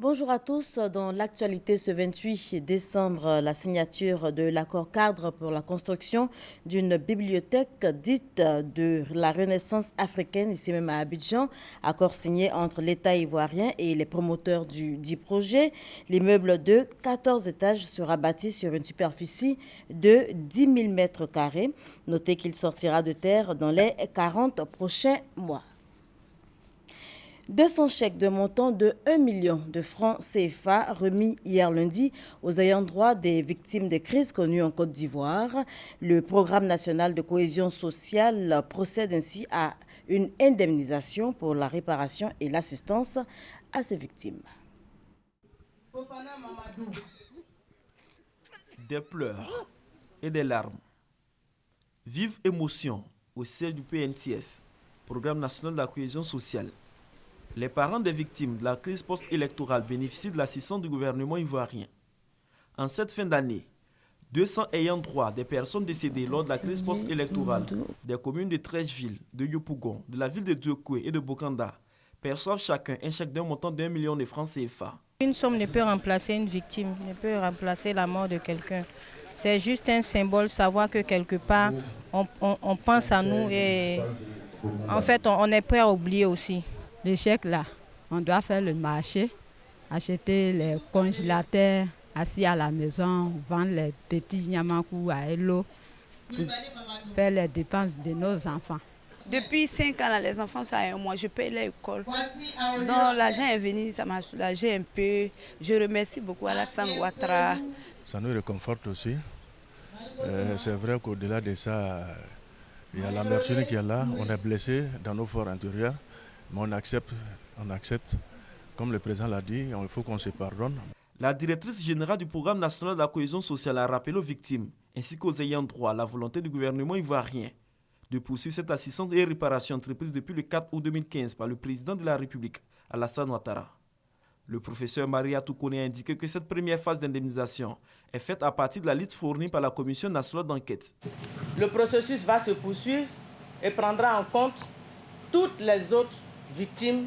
Bonjour à tous. Dans l'actualité ce 28 décembre, la signature de l'accord cadre pour la construction d'une bibliothèque dite de la Renaissance africaine, ici même à Abidjan, accord signé entre l'État ivoirien et les promoteurs du dit projet. L'immeuble de 14 étages sera bâti sur une superficie de 10 000 mètres carrés. Notez qu'il sortira de terre dans les 40 prochains mois. 200 chèques de montant de 1 million de francs CFA remis hier lundi aux ayants droit des victimes des crises connues en Côte d'Ivoire. Le programme national de cohésion sociale procède ainsi à une indemnisation pour la réparation et l'assistance à ces victimes. Des pleurs et des larmes. Vive émotion au siège du PNCS, Programme national de la cohésion sociale. Les parents des victimes de la crise post-électorale bénéficient de l'assistance du gouvernement ivoirien. En cette fin d'année, 200 ayants droit des personnes décédées lors de la crise post-électorale des communes de Treichville, de Yopougon, de la ville de Djokoué et de Bokanda perçoivent chacun un chèque d'un montant d'1 million de francs CFA. Une somme ne peut remplacer une victime, ne peut remplacer la mort de quelqu'un. C'est juste un symbole, savoir que quelque part, on pense à nous et en fait, on est prêt à oublier aussi. Le chèque là, on doit faire le marché, acheter les congélateurs, assis à la maison, vendre les petits nyamakou à Hello, faire les dépenses de nos enfants. Depuis 5 ans, là, les enfants sont avec moi, je paye l'école. Donc l'argent est venu, ça m'a soulagé un peu. Je remercie beaucoup Alassane Ouattara. Ça nous réconforte aussi. C'est vrai qu'au-delà de ça, il y a la mercenaire qui est là, on est blessé dans nos forts intérieurs. Mais on accepte. Comme le président l'a dit, il faut qu'on se pardonne. La directrice générale du programme national de la cohésion sociale a rappelé aux victimes ainsi qu'aux ayants droit la volonté du gouvernement ivoirien de poursuivre cette assistance et réparation entreprise depuis le 4 août 2015 par le président de la République, Alassane Ouattara. Le professeur Maria Toukone a indiqué que cette première phase d'indemnisation est faite à partir de la liste fournie par la Commission nationale d'enquête. Le processus va se poursuivre et prendra en compte toutes les autres victimes,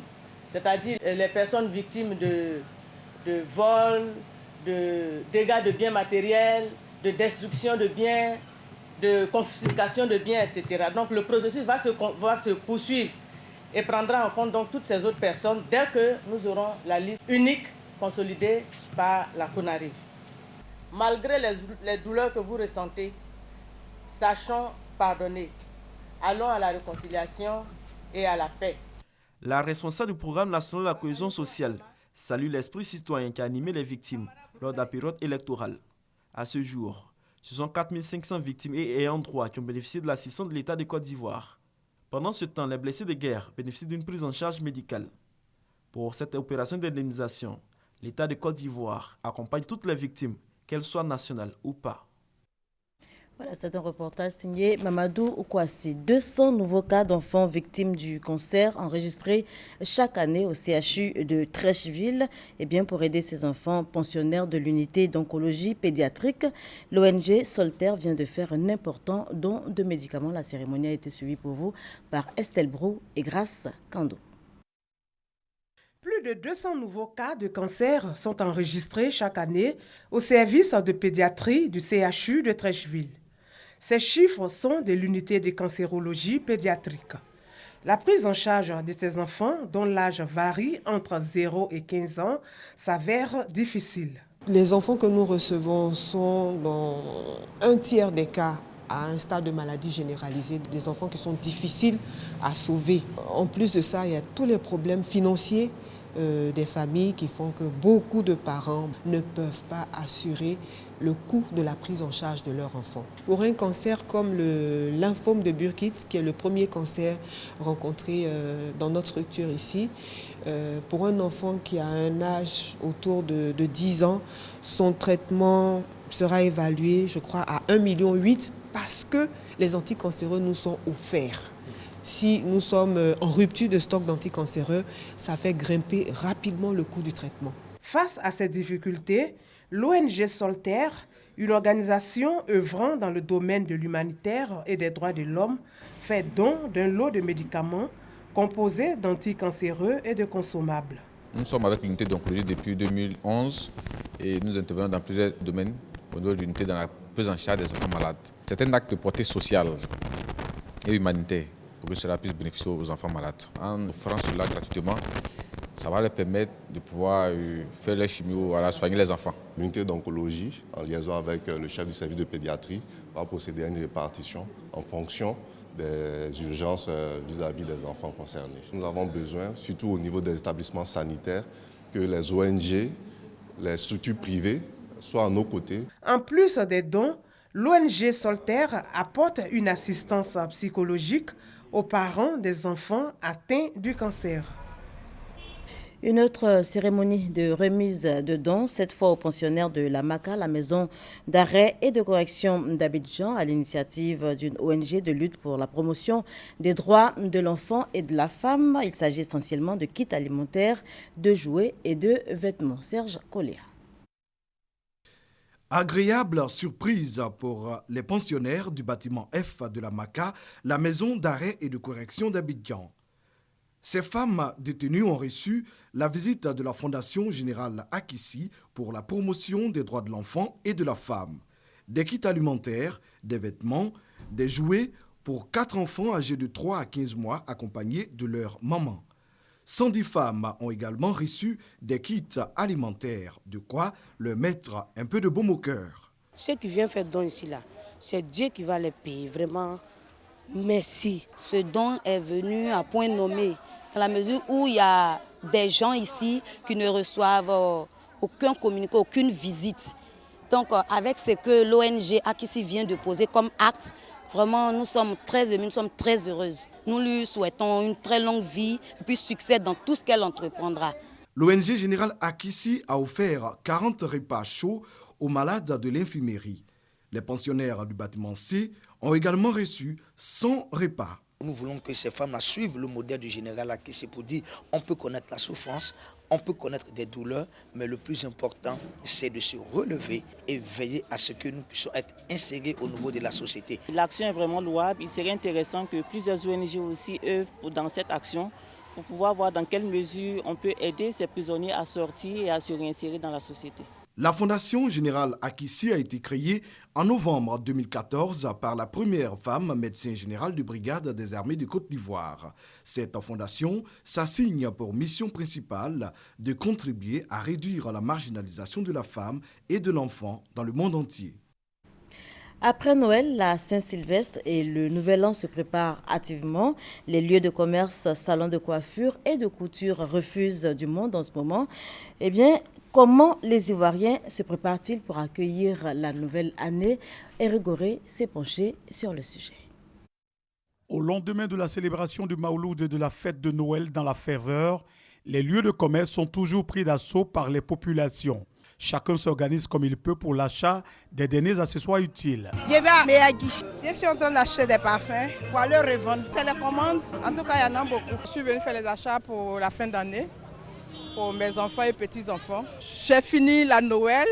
c'est-à-dire les personnes victimes de vol, de dégâts de biens matériels, de destruction de biens, de confiscation de biens, etc. Donc le processus va se poursuivre et prendra en compte donc toutes ces autres personnes dès que nous aurons la liste unique consolidée par la CONARIV. Malgré les douleurs que vous ressentez, sachons pardonner. Allons à la réconciliation et à la paix. La responsable du programme national de la cohésion sociale salue l'esprit citoyen qui a animé les victimes lors de la période électorale. À ce jour, ce sont 4 500 victimes et ayants droit qui ont bénéficié de l'assistance de l'État de Côte d'Ivoire. Pendant ce temps, les blessés de guerre bénéficient d'une prise en charge médicale. Pour cette opération d'indemnisation, l'État de Côte d'Ivoire accompagne toutes les victimes, qu'elles soient nationales ou pas. Voilà, c'est un reportage signé Mamadou Oukwasi. 200 nouveaux cas d'enfants victimes du cancer enregistrés chaque année au CHU de Treichville. Et bien, pour aider ces enfants pensionnaires de l'unité d'oncologie pédiatrique, l'ONG Solter vient de faire un important don de médicaments. La cérémonie a été suivie pour vous par Estelle Brou et Grace Kando. Plus de 200 nouveaux cas de cancer sont enregistrés chaque année au service de pédiatrie du CHU de Treichville. Ces chiffres sont de l'unité de cancérologie pédiatrique. La prise en charge de ces enfants, dont l'âge varie entre 0 et 15 ans, s'avère difficile. Les enfants que nous recevons sont dans un tiers des cas à un stade de maladie généralisée, des enfants qui sont difficiles à sauver. En plus de ça, il y a tous les problèmes financiers des familles qui font que beaucoup de parents ne peuvent pas assurer le coût de la prise en charge de leur enfant. Pour un cancer comme le lymphome de Burkitt, qui est le premier cancer rencontré dans notre structure ici, pour un enfant qui a un âge autour de 10 ans, son traitement sera évalué, je crois, à 1,8 million parce que les anticancéreux nous sont offerts. Si nous sommes en rupture de stock d'anticancéreux, ça fait grimper rapidement le coût du traitement. Face à ces difficultés, l'ONG Solter, une organisation œuvrant dans le domaine de l'humanitaire et des droits de l'homme, fait don d'un lot de médicaments composés d'anticancéreux et de consommables. Nous sommes avec l'unité d'oncologie depuis 2011 et nous intervenons dans plusieurs domaines au niveau de l'unité dans la prise en charge des enfants malades. C'est un acte de portée sociale et humanitaire pour que cela puisse bénéficier aux enfants malades. En offrant cela gratuitement, ça va leur permettre de pouvoir faire leur chimio, soigner les enfants. L'unité d'oncologie, en liaison avec le chef du service de pédiatrie, va procéder à une répartition en fonction des urgences vis-à-vis des enfants concernés. Nous avons besoin, surtout au niveau des établissements sanitaires, que les ONG, les structures privées soient à nos côtés. En plus des dons, l'ONG Solterre apporte une assistance psychologique aux parents des enfants atteints du cancer. Une autre cérémonie de remise de dons, cette fois aux pensionnaires de la MACA, la maison d'arrêt et de correction d'Abidjan, à l'initiative d'une ONG de lutte pour la promotion des droits de l'enfant et de la femme. Il s'agit essentiellement de kits alimentaires, de jouets et de vêtements. Serge Coléa. Agréable surprise pour les pensionnaires du bâtiment F de la MACA, la maison d'arrêt et de correction d'Abidjan. Ces femmes détenues ont reçu la visite de la Fondation Générale Akissi pour la promotion des droits de l'enfant et de la femme. Des kits alimentaires, des vêtements, des jouets pour 4 enfants âgés de 3 à 15 mois accompagnés de leur maman. 110 femmes ont également reçu des kits alimentaires, de quoi leur mettre un peu de baume au cœur. Ceux qui viennent faire don ici, là, c'est Dieu qui va les payer, vraiment. Merci. Ce don est venu à point nommé, dans la mesure où il y a des gens ici qui ne reçoivent aucun communiqué, aucune visite. Donc avec ce que l'ONG Akissi vient de poser comme acte, vraiment nous sommes très émus, nous sommes très heureuses. Nous lui souhaitons une très longue vie et puis succès dans tout ce qu'elle entreprendra. L'ONG Générale Akissi a offert 40 repas chauds aux malades de l'infirmerie. Les pensionnaires du bâtiment C ont également reçu 100 repas. Nous voulons que ces femmes-là suivent le modèle du général Akissi pour dire on peut connaître la souffrance, on peut connaître des douleurs, mais le plus important, c'est de se relever et veiller à ce que nous puissions être insérés au niveau de la société. L'action est vraiment louable. Il serait intéressant que plusieurs ONG aussi œuvrent dans cette action pour pouvoir voir dans quelle mesure on peut aider ces prisonniers à sortir et à se réinsérer dans la société. La Fondation Générale Akissi a été créée en novembre 2014 par la première femme médecin général de brigade des armées de Côte d'Ivoire. Cette fondation s'assigne pour mission principale de contribuer à réduire la marginalisation de la femme et de l'enfant dans le monde entier. Après Noël, la Saint-Sylvestre et le Nouvel An se préparent activement. Les lieux de commerce, salons de coiffure et de couture refusent du monde en ce moment. Eh bien, comment les Ivoiriens se préparent-ils pour accueillir la nouvelle année? Eric Goré s'est penché sur le sujet. Au lendemain de la célébration du Maouloud et de la fête de Noël dans la ferveur, les lieux de commerce sont toujours pris d'assaut par les populations. Chacun s'organise comme il peut pour l'achat des derniers accessoires utiles. Je vais à Meyagi. Je suis en train d'acheter des parfums pour aller revendre. C'est les commandes. En tout cas, il y en a beaucoup. Je suis venue faire les achats pour la fin d'année, pour mes enfants et petits-enfants. J'ai fini la Noël.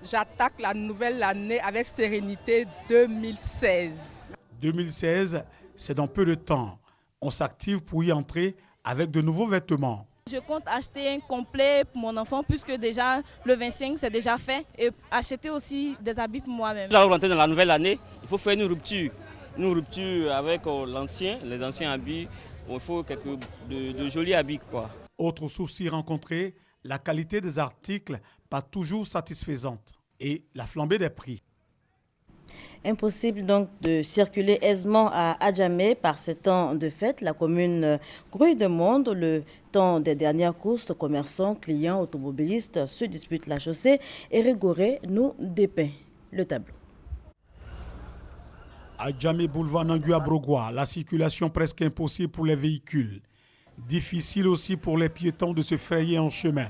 J'attaque la nouvelle année avec sérénité 2016. 2016, c'est dans peu de temps. On s'active pour y entrer avec de nouveaux vêtements. Je compte acheter un complet pour mon enfant puisque déjà le 25 c'est déjà fait et acheter aussi des habits pour moi-même. Là, on rentre dans la nouvelle année, il faut faire une rupture avec les anciens habits. Il faut de jolis habits, quoi. Autre souci rencontré, la qualité des articles pas toujours satisfaisante et la flambée des prix. Impossible donc de circuler aisément à Adjamé par ces temps de fête. La commune grouille de monde. Le temps des dernières courses, commerçants, clients, automobilistes se disputent la chaussée. Eric Goré nous dépeint le tableau. Adjamé, boulevard Nangua Brogoua, la circulation presque impossible pour les véhicules. Difficile aussi pour les piétons de se frayer en chemin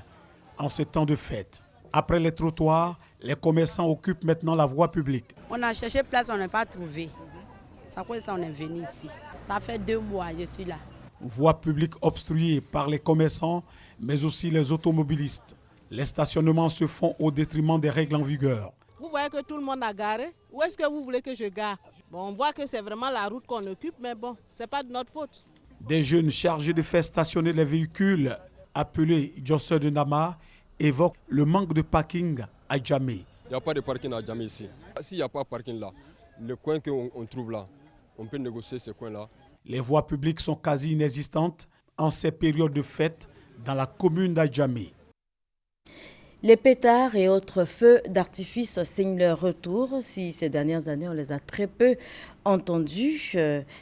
en ces temps de fête. Après les trottoirs, les commerçants occupent maintenant la voie publique. On a cherché place, on n'a pas trouvé. C'est pour ça qu'on est venu ici. Ça fait 2 mois, je suis là. Voie publique obstruée par les commerçants, mais aussi les automobilistes. Les stationnements se font au détriment des règles en vigueur. Vous voyez que tout le monde a garé. Où est-ce que vous voulez que je gare? Bon, on voit que c'est vraiment la route qu'on occupe, mais bon, ce n'est pas de notre faute. Des jeunes chargés de faire stationner les véhicules appelé Josseur de Nama, évoque le manque de parking à Djamé. Il n'y a pas de parking à Djamé ici. S'il n'y a pas de parking là, le coin qu'on trouve là, on peut négocier ce coin-là. Les voies publiques sont quasi inexistantes en ces périodes de fête dans la commune d'Adjamé. Les pétards et autres feux d'artifice signent leur retour. Si ces dernières années, on les a très peu entendus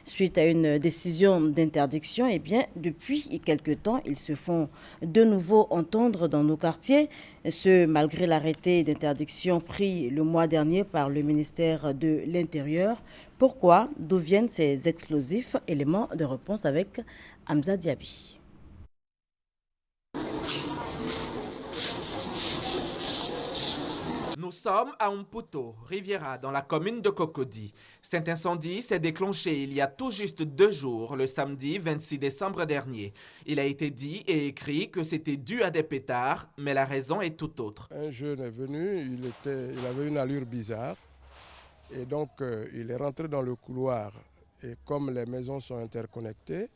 suite à une décision d'interdiction, eh bien, depuis quelque temps, ils se font de nouveau entendre dans nos quartiers. Ce, malgré l'arrêté d'interdiction pris le mois dernier par le ministère de l'Intérieur. Pourquoi? D'où viennent ces explosifs? Éléments de réponse avec Hamza Diaby. Nous sommes à Umputo, Riviera, dans la commune de Cocody. Cet incendie s'est déclenché il y a tout juste 2 jours, le samedi 26 décembre dernier. Il a été dit et écrit que c'était dû à des pétards, mais la raison est tout autre. Un jeune est venu, il avait une allure bizarre, et donc il est rentré dans le couloir. Et comme les maisons sont interconnectées,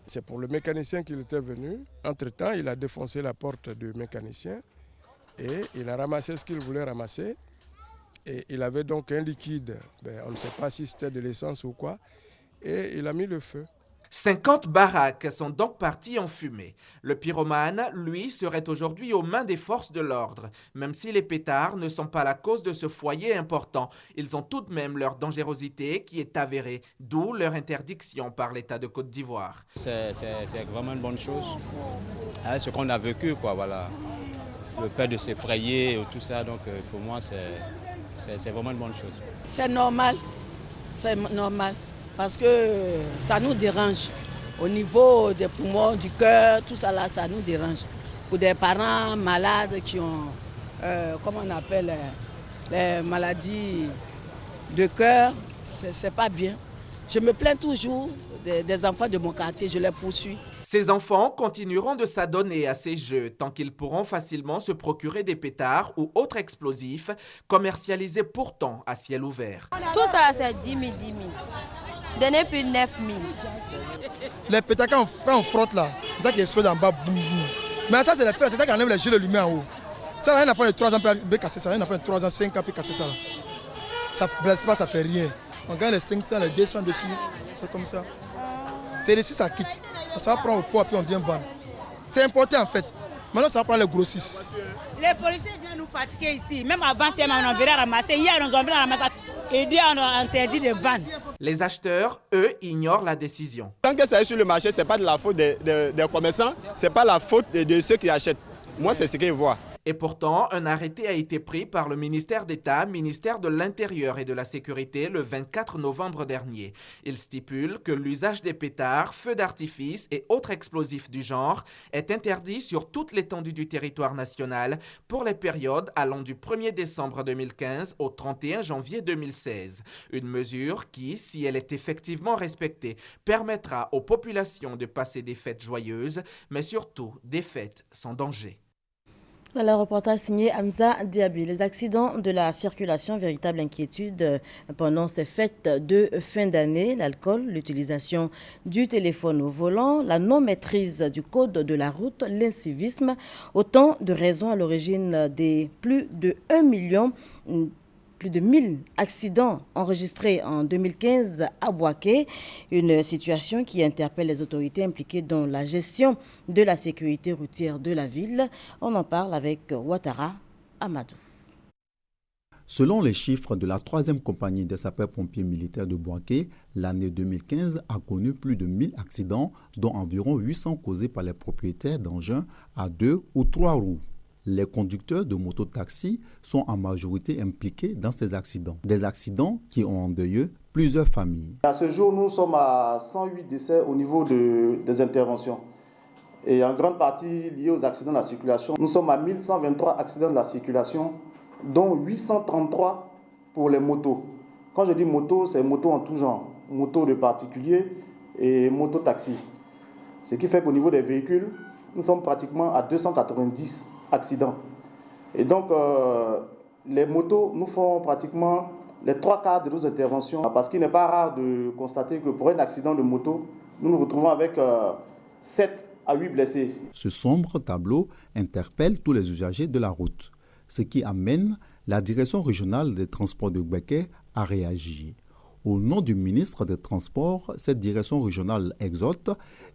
c'est pour le mécanicien qu'il était venu. Entre-temps, il a défoncé la porte du mécanicien. Et il a ramassé ce qu'il voulait ramasser. Et il avait donc un liquide, on ne sait pas si c'était de l'essence ou quoi. Et il a mis le feu. 50 baraques sont donc parties en fumée. Le pyromane, lui, serait aujourd'hui aux mains des forces de l'ordre. Même si les pétards ne sont pas la cause de ce foyer important, ils ont tout de même leur dangerosité qui est avérée, d'où leur interdiction par l'État de Côte d'Ivoire. C'est vraiment une bonne chose. Ce qu'on a vécu, quoi, voilà. Le fait de s'effrayer, tout ça, donc pour moi, c'est vraiment une bonne chose. C'est normal, parce que ça nous dérange. Au niveau des poumons, du cœur, tout ça là, ça nous dérange. Pour des parents malades qui ont, comment on appelle, les maladies de cœur, c'est pas bien. Je me plains toujours des enfants de mon quartier, je les poursuis. Ces enfants continueront de s'adonner à ces jeux tant qu'ils pourront facilement se procurer des pétards ou autres explosifs commercialisés pourtant à ciel ouvert. Tout ça, c'est 10 000, 10 000. Donnez plus 9 000. Les pétards, quand on frotte là, c'est ça qui explose en bas. Boum, boum. Mais ça, c'est les frères, c'est ça qui enlève les jeux de lumière en haut. Ça, un enfant de 3 ans peut casser ça. Un enfant de 3 ans, 5 ans peut casser ça. Ça ne blesse pas, ça ne fait rien. On gagne les 500, les 200 dessus. C'est comme ça. C'est ici, ça quitte. Ça va prendre au poids, puis on vient vendre. C'est importé en fait. Maintenant, ça va prendre les grossistes. Les policiers viennent nous fatiguer ici. Même avant-hier, on en verra ramasser. Hier, on en verra ramasser. Et dit on a interdit de vendre. Les acheteurs, eux, ignorent la décision. Tant que ça est sur le marché, ce n'est pas de la faute des commerçants, ce n'est pas la faute de ceux qui achètent. Moi, c'est ce qu'ils voient. Et pourtant, un arrêté a été pris par le ministère d'État, ministère de l'Intérieur et de la Sécurité le 24 novembre dernier. Il stipule que l'usage des pétards, feux d'artifice et autres explosifs du genre est interdit sur toute l'étendue du territoire national pour les périodes allant du 1er décembre 2015 au 31 janvier 2016. Une mesure qui, si elle est effectivement respectée, permettra aux populations de passer des fêtes joyeuses, mais surtout des fêtes sans danger. Voilà, reportage signé Hamza Diaby. Les accidents de la circulation, véritable inquiétude pendant ces fêtes de fin d'année. L'alcool, l'utilisation du téléphone au volant, la non-maîtrise du code de la route, l'incivisme. Autant de raisons à l'origine des plus de 1 million, plus de 1000 accidents enregistrés en 2015 à Bouaké. Une situation qui interpelle les autorités impliquées dans la gestion de la sécurité routière de la ville. On en parle avec Ouattara Amadou. Selon les chiffres de la 3e compagnie des sapeurs-pompiers militaires de Bouaké, l'année 2015 a connu plus de 1000 accidents, dont environ 800 causés par les propriétaires d'engins à 2 ou 3 roues. Les conducteurs de mototaxis sont en majorité impliqués dans ces accidents. Des accidents qui ont endeuillé plusieurs familles. À ce jour, nous sommes à 108 décès au niveau des interventions. Et en grande partie liés aux accidents de la circulation. Nous sommes à 1123 accidents de la circulation, dont 833 pour les motos. Quand je dis moto, c'est moto en tout genre. Moto de particuliers et mototaxi. Ce qui fait qu'au niveau des véhicules, nous sommes pratiquement à 290 accidents. Et donc, les motos nous font pratiquement les 3/4 de nos interventions, parce qu'il n'est pas rare de constater que pour un accident de moto, nous nous retrouvons avec 7 à 8 blessés. Ce sombre tableau interpelle tous les usagers de la route, ce qui amène la direction régionale des transports de Gbeke à réagir. Au nom du ministre des Transports, cette direction régionale exhorte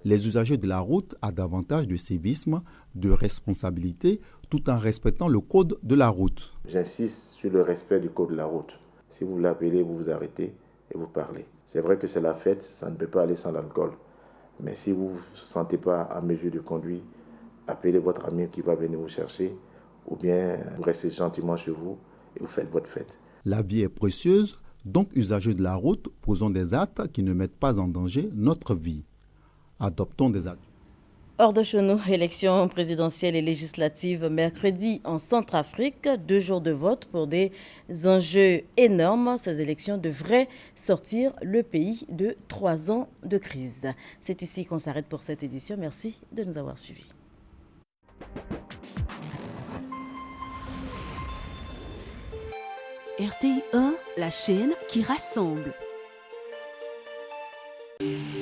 les usagers de la route à davantage de civisme, de responsabilité, tout en respectant le code de la route. J'insiste sur le respect du code de la route. Si vous l'appelez, vous vous arrêtez et vous parlez. C'est vrai que c'est la fête, ça ne peut pas aller sans l'alcool. Mais si vous ne vous sentez pas à mesure de conduire, appelez votre ami qui va venir vous chercher, ou bien vous restez gentiment chez vous et vous faites votre fête. La vie est précieuse, donc usagers de la route, posons des actes qui ne mettent pas en danger notre vie. Adoptons des actes. Hors de chez nous, élections présidentielles et législatives mercredi en Centrafrique, 2 jours de vote pour des enjeux énormes. Ces élections devraient sortir le pays de 3 ans de crise. C'est ici qu'on s'arrête pour cette édition. Merci de nous avoir suivis. RTI 1, la chaîne qui rassemble.